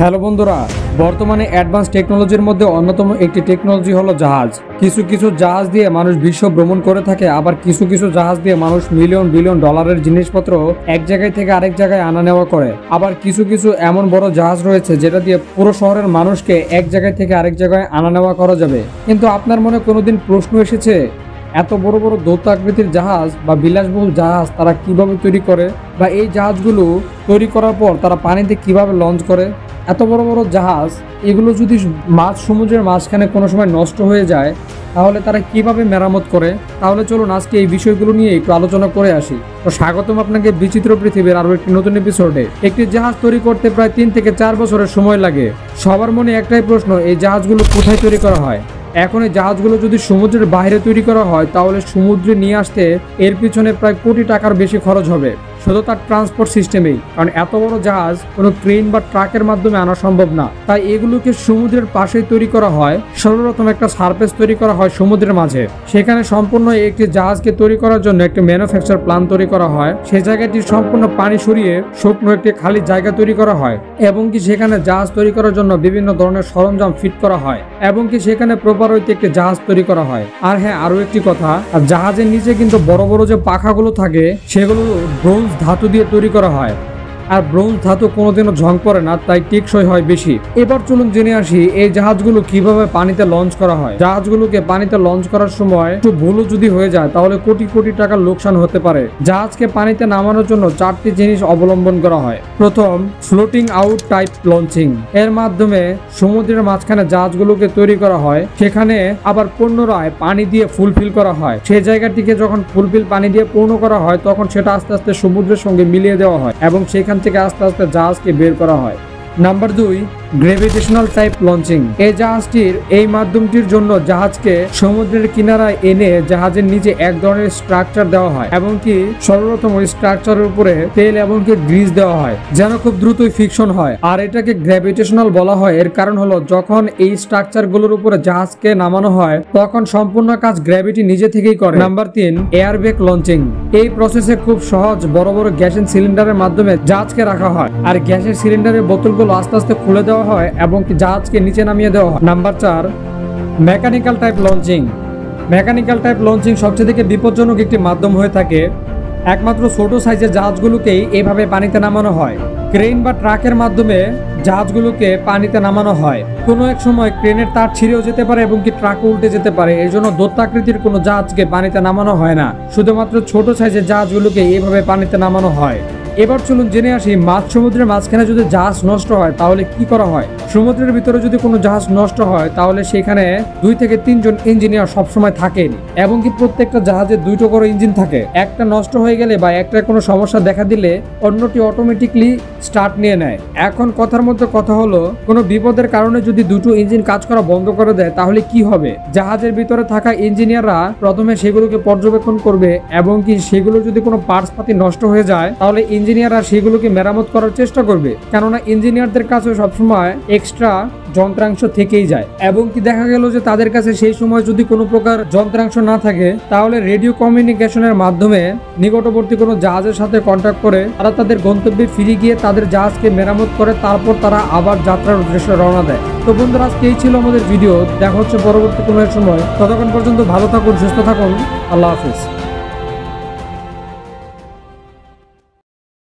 Hello বন্ধুরা, বর্তমানে advance টেকনোলজির মধ্যে অন্যতম একটি টেকনোলজি হলো জাহাজ। কিছু কিছু জাহাজ দিয়ে মানুষ বিশ্ব ভ্রমণ করে থাকে, আবার কিছু কিছু জাহাজ দিয়ে মানুষ মিলিয়ন বিলিয়ন ডলারের জিনিসপত্র এক জায়গায় থেকে আরেক জায়গায় আনা নেওয়া করে। আবার কিছু কিছু এমন বড় জাহাজ রয়েছে যেটা দিয়ে পুরো শহরের মানুষকে এক জায়গায় থেকে আরেক জায়গায় আনা নেওয়া করা যাবে। কিন্তু আপনার মনে কোনোদিন প্রশ্ন এসেছে, এত বড় বড় দৈত্য আকৃতির জাহাজ বা বিলাসবহুল জাহাজ তারা কিভাবে তৈরি করে, বা এই জাহাজগুলো তৈরি করার পর তারা পানিতে কিভাবে লঞ্চ করে? এত বড় বড় জাহাজ এগুলো যদি সমুদ্রের মাঝখানে কোনো সময় নষ্ট হয়ে যায় তাহলে তারা কিভাবে মেরামত করে? তাহলে চলুন আজকে এই বিষয়গুলো নিয়ে একটু আলোচনা করে আসি। তো স্বাগতম আপনাকে বিচিত্র পৃথিবীর আরো একটি নতুন এপিসোডে। একটি জাহাজ তৈরি করতে প্রায় 3 থেকে 4 বছরের সময় লাগে। সবার মনে একটাই প্রশ্ন, এই জাহাজগুলো কোথায় তৈরি করা হয়? এখন এই জাহাজগুলো যদি সমুদ্রের বাইরে তৈরি করা হয় তাহলে সমুদ্রে নিয়ে আসতে এর পিছনে প্রায় কোটি টাকার বেশি খরচ হবে, শুধু তার ট্রান্সপোর্ট সিস্টেমেই। কারণ এত বড় জাহাজ কোনো ক্রেন বা ট্রাকের মাধ্যমে আনা সম্ভব না। তাই এগুলোকে সমুদ্রের পাশেই তৈরি করা হয়। সর্বপ্রথম একটা সারফেস তৈরি করা হয় সমুদ্রের মাঝে। সেখানে সম্পূর্ণ একটি জাহাজকে তৈরি করার জন্য একটি ম্যানুফ্যাকচার প্ল্যান তৈরি করা হয়। সেই জায়গাটি সম্পূর্ণ পানি সরিয়ে শুকনো একটি খালি জায়গা তৈরি করা হয়, এবং কি সেখানে জাহাজ তৈরি করার জন্য বিভিন্ন ধরনের সরঞ্জাম ফিট করা হয়, এবং কি সেখানে প্রপার হইতে একটি জাহাজ তৈরি করা হয়। আর হ্যাঁ, আরো একটি কথা, জাহাজের নিচে কিন্তু বড় বড় যে পাখাগুলো থাকে সেগুলো ব্রোঞ্জ ধাতু দিয়ে তৈরি করা হয়। আর ব্রোঞ্জ ধাতু কোনোদিনও ঝং পড়ে না, তাই টেকসই হয় বেশি। এবার চলুন জেনে আসি এই জাহাজগুলো কিভাবে পানিতে লঞ্চ করা হয়। জাহাজগুলোকে পানিতে লঞ্চ করার সময় একটু ভুলও যদি হয়ে যায় তাহলে কোটি কোটি টাকার লোকসান হতে পারে। জাহাজকে পানিতে নামানোর জন্য 4টি জিনিস অবলম্বন করা হয়। প্রথম, ফ্লোটিং আউট টাইপ লঞ্চিং। এর মাধ্যমে সমুদ্রের মাঝখানে জাহাজগুলোকে তৈরি করা হয়, সেখানে আবার পুনরায় পানি দিয়ে ফুলফিল করা হয়। সেই জায়গাটিকে যখন ফুলফিল পানি দিয়ে পূর্ণ করা হয় তখন সেটা আস্তে আস্তে সমুদ্রের সঙ্গে মিলিয়ে দেওয়া হয়, এবং সেখান থেকে আস্তে আস্তে জাহাজকে বের করা হয়। Number 2, গ্রেভিটেশনাল type launching. এই জাহাজটির এই মাধ্যমটির জন্য জাহাজকে সমুদ্রের কিনারায় এনে জাহাজের নিচে এক ধরনের স্ট্রাকচার দেওয়া হয়, এবং কি সর্বপ্রথম ওই স্ট্রাকচারের উপরে তেল এবং কি গ্রিজ দেওয়া হয় যেন খুব দ্রুতই ফিকশন হয়। আর এটাকে গ্র্যাভিটেশনাল বলা হয়। এর কারণ হলো যখন এই স্ট্রাকচার গুলোর উপরে জাহাজকে নামানো হয় তখন সম্পূর্ণ কাজ গ্র্যাভিটি নিজে থেকেই করে। Number 3, airbag launching. এই প্রসেসে খুব সহজ বড় বড় গ্যাসের সিলিন্ডারের মাধ্যমে জাহাজকে রাখা হয়, আর গ্যাসের সিলিন্ডারের বোতলগুলো আস্তে আস্তে খুলে দেওয়া হয় এবং জাহাজকে নিচে নামিয়ে দেওয়া হয়। Number 4, mechanical type launching. Mechanical type launching সবচেয়ে থেকে বিপজ্জনক একটি মাধ্যম হয়ে থাকে। একমাত্র ছোট সাইজের জাহাজগুলোকেই এভাবে পানিতে নামানো হয়। ক্রেন বা ট্রাকের মাধ্যমে জাহাজগুলোকে পানিতে নামানো হয়। কোনো এক সময় ক্রেনের তার ছিঁড়েও যেতে পারে এবং কি ট্রাকও উল্টে যেতে পারে। এই জন্য দৈত্যাকৃতির কোনো জাহাজকে পানিতে নামানো হয় না, শুধুমাত্র ছোট সাইজের জাহাজগুলোকে এইভাবে পানিতে নামানো হয়। এবার চলুন জেনে আসি, মাঝ সমুদ্রের মাঝখানে যদি জাহাজ নষ্ট হয় তাহলে কি করা হয়। সমুদ্রের ভিতরে যদি কোনো জাহাজ নষ্ট হয় তাহলে সেখানে 2 থেকে 3 জন ইঞ্জিনিয়ার সবসময় থাকেন, এবং কি প্রত্যেকটা জাহাজে 2টো করে ইঞ্জিন থাকে। একটা নষ্ট হয়ে গেলে বা একটা কোনো সমস্যা দেখা দিলে অন্যটি অটোমেটিকলি স্টার্ট নিয়ে নেয়। এখন কথার মধ্যে কথা হলো, কোনো বিপদের কারণে যদি 2টো ইঞ্জিন কাজ করা বন্ধ করে দেয় তাহলে কি হবে? জাহাজের ভিতরে থাকা ইঞ্জিনিয়াররা প্রথমে সেগুলোকে পর্যবেক্ষণ করবে, এবং কি সেগুলো যদি কোনো পার্টস পাতি নষ্ট হয়ে যায় তাহলে ইঞ্জিনিয়াররা সেগুলোকে মেরামত করার চেষ্টা করবে, কেননা ইঞ্জিনিয়ারদের কাছে সবসময় এক্সট্রা যন্ত্রাংশ থেকেই যায়। এবং কি দেখা গেল যে তাদের কাছে সেই সময় যদি কোনো প্রকার যন্ত্রাংশ না থাকে তাহলে রেডিও কমিউনিকেশনের মাধ্যমে নিকটবর্তী কোনো জাহাজের সাথে কন্ট্যাক্ট করে তারা তাদের গন্তব্যে ফিরে গিয়ে তাদের জাহাজকে মেরামত করে, তারপর তারা আবার যাত্রার উদ্দেশ্যে রওনা দেয়। তো বন্ধুরা, আজকে এই ছিল আমাদের ভিডিও। দেখা হচ্ছে পরবর্তী কোনো এক সময়। ততক্ষণ পর্যন্ত ভালো থাকুন, সুস্থ থাকুন। আল্লাহ হাফিজ।